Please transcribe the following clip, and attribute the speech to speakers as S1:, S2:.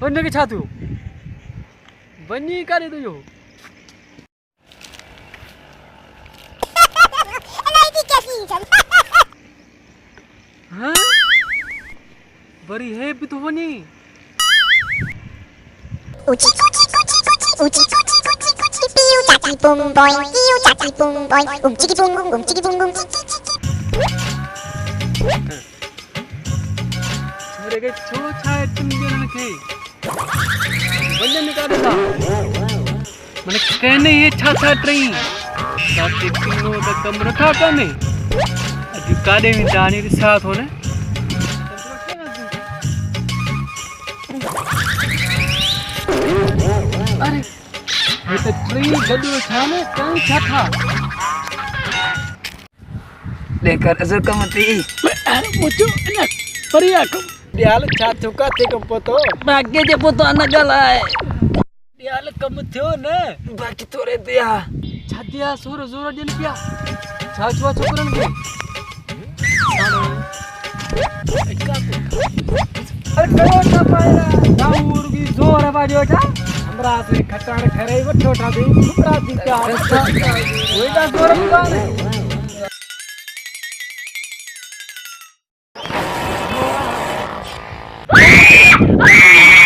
S1: वने के छा थियो वनी करे तो यो हाँ बड़ी है भी तो वनी
S2: Boom boy, you chatty boom boy, chicky boom, chicky boom boom.
S1: मेरे के छो छाए तुम गेलन के वने निकाले था मने कहने ये छा छा ट्रेन साथे किनो द कमरा था कने अजी काडे में जाने के साथ होने अरे ये तो ट्रेन गदो था ने कहीं छा था
S3: लेकर अजर कमती
S1: मुझे ना परिया को दियाल छा चुका थे कम पतो
S3: भाग्य जे पोतो अनगल है
S1: दियाल कम थियो ने
S3: बाकी तोरे दिया
S1: छदिया सोर जोर दिन पिया छाछवा छोकरन के अरे करो ना पायरा दाऊर की जोर बाजो था हमरा से खटाण खरे वठो था दे हमरा दी का ओइदा जोर बुलाने Ah!